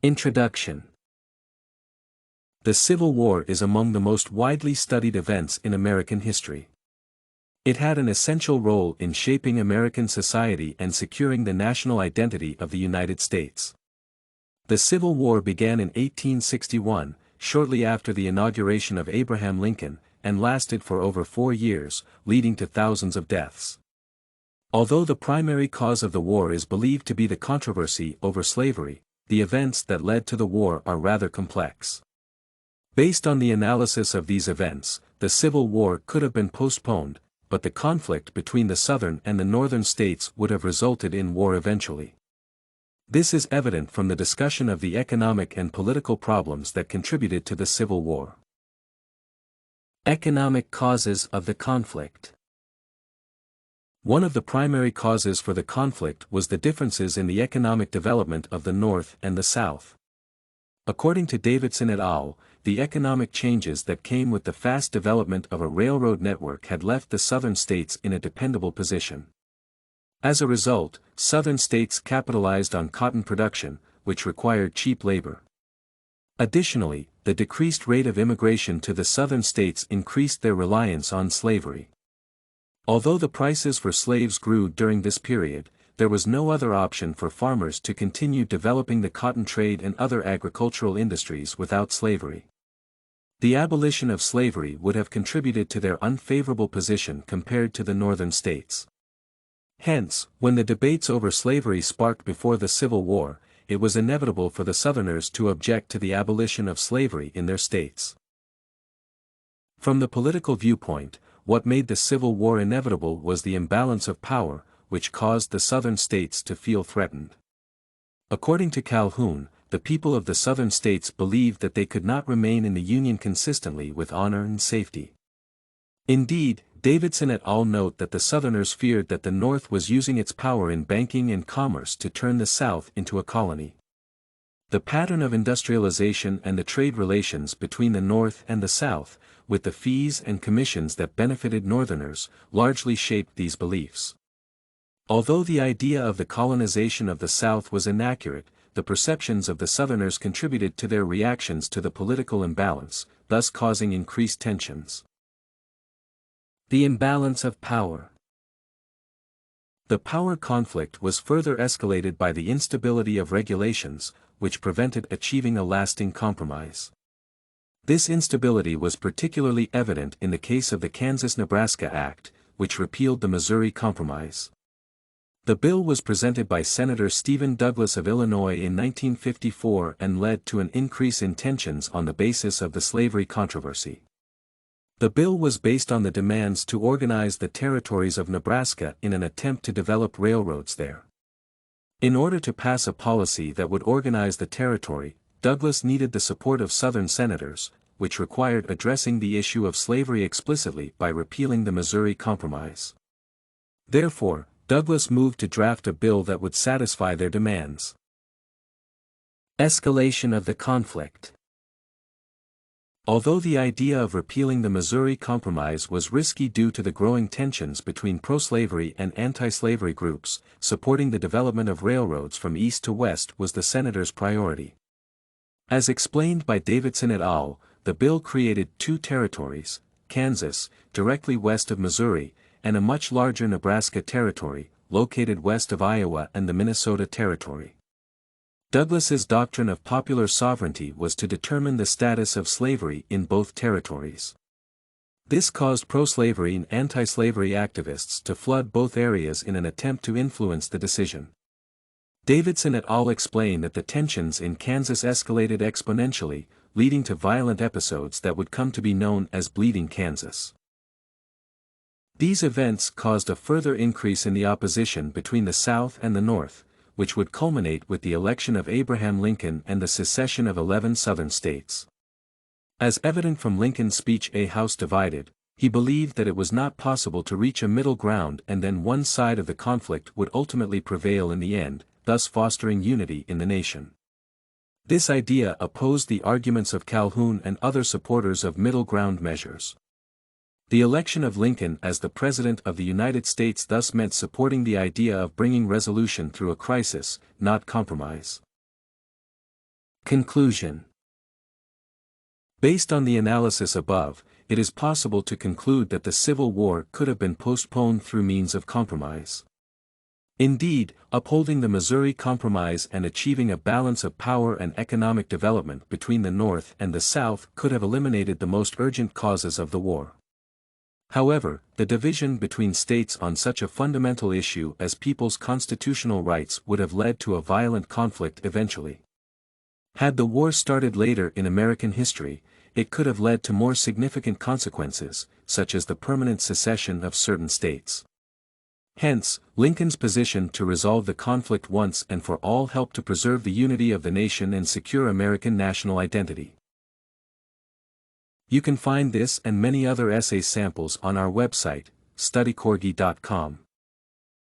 Introduction. The Civil War is among the most widely studied events in American history. It had an essential role in shaping American society and securing the national identity of the United States. The Civil War began in 1861, shortly after the inauguration of Abraham Lincoln, and lasted for over 4 years, leading to thousands of deaths. Although the primary cause of the war is believed to be the controversy over slavery, the events that led to the war are rather complex. Based on the analysis of these events, the Civil War could have been postponed, but the conflict between the southern and the northern states would have resulted in war eventually. This is evident from the discussion of the economic and political problems that contributed to the Civil War. Economic causes of the conflict. One of the primary causes for the conflict was the differences in the economic development of the North and the South. According to Davidson et al., the economic changes that came with the fast development of a railroad network had left the southern states in a dependable position. As a result, southern states capitalized on cotton production, which required cheap labor. Additionally, the decreased rate of immigration to the southern states increased their reliance on slavery. Although the prices for slaves grew during this period, there was no other option for farmers to continue developing the cotton trade and other agricultural industries without slavery. The abolition of slavery would have contributed to their unfavorable position compared to the northern states. Hence, when the debates over slavery sparked before the Civil War, it was inevitable for the Southerners to object to the abolition of slavery in their states. From the political viewpoint, what made the Civil War inevitable was the imbalance of power, which caused the southern states to feel threatened. According to Calhoun, the people of the southern states believed that they could not remain in the Union consistently with honor and safety. Indeed, Davidson et al. Note that the Southerners feared that the North was using its power in banking and commerce to turn the South into a colony. The pattern of industrialization and the trade relations between the North and the South, with the fees and commissions that benefited Northerners, largely shaped these beliefs. Although the idea of the colonization of the South was inaccurate, the perceptions of the Southerners contributed to their reactions to the political imbalance, thus causing increased tensions. The imbalance of power. The power conflict was further escalated by the instability of regulations, which prevented achieving a lasting compromise. This instability was particularly evident in the case of the Kansas-Nebraska Act, which repealed the Missouri Compromise. The bill was presented by Senator Stephen Douglas of Illinois in 1954 and led to an increase in tensions on the basis of the slavery controversy. The bill was based on the demands to organize the territories of Nebraska in an attempt to develop railroads there. In order to pass a policy that would organize the territory, Douglas needed the support of Southern senators, which required addressing the issue of slavery explicitly by repealing the Missouri Compromise. Therefore, Douglas moved to draft a bill that would satisfy their demands. Escalation of the conflict. Although the idea of repealing the Missouri Compromise was risky due to the growing tensions between pro-slavery and anti-slavery groups, supporting the development of railroads from east to west was the senators' priority. As explained by Davidson et al., the bill created 2 territories, Kansas, directly west of Missouri, and a much larger Nebraska territory, located west of Iowa, and the Minnesota Territory. Douglas's doctrine of popular sovereignty was to determine the status of slavery in both territories. This caused pro-slavery and anti-slavery activists to flood both areas in an attempt to influence the decision. Davidson et al. Explained that the tensions in Kansas escalated exponentially, leading to violent episodes that would come to be known as Bleeding Kansas. These events caused a further increase in the opposition between the South and the North, which would culminate with the election of Abraham Lincoln and the secession of 11 Southern states. As evident from Lincoln's speech "A House Divided," he believed that it was not possible to reach a middle ground and then one side of the conflict would ultimately prevail in the end, thus fostering unity in the nation. This idea opposed the arguments of Calhoun and other supporters of middle ground measures. The election of Lincoln as the President of the United States thus meant supporting the idea of bringing resolution through a crisis, not compromise. Conclusion. Based on the analysis above, it is possible to conclude that the Civil War could have been postponed through means of compromise. Indeed, upholding the Missouri Compromise and achieving a balance of power and economic development between the North and the South could have eliminated the most urgent causes of the war. However, the division between states on such a fundamental issue as people's constitutional rights would have led to a violent conflict eventually. Had the war started later in American history, it could have led to more significant consequences, such as the permanent secession of certain states. Hence, Lincoln's position to resolve the conflict once and for all helped to preserve the unity of the nation and secure American national identity. You can find this and many other essay samples on our website, studycorgi.com.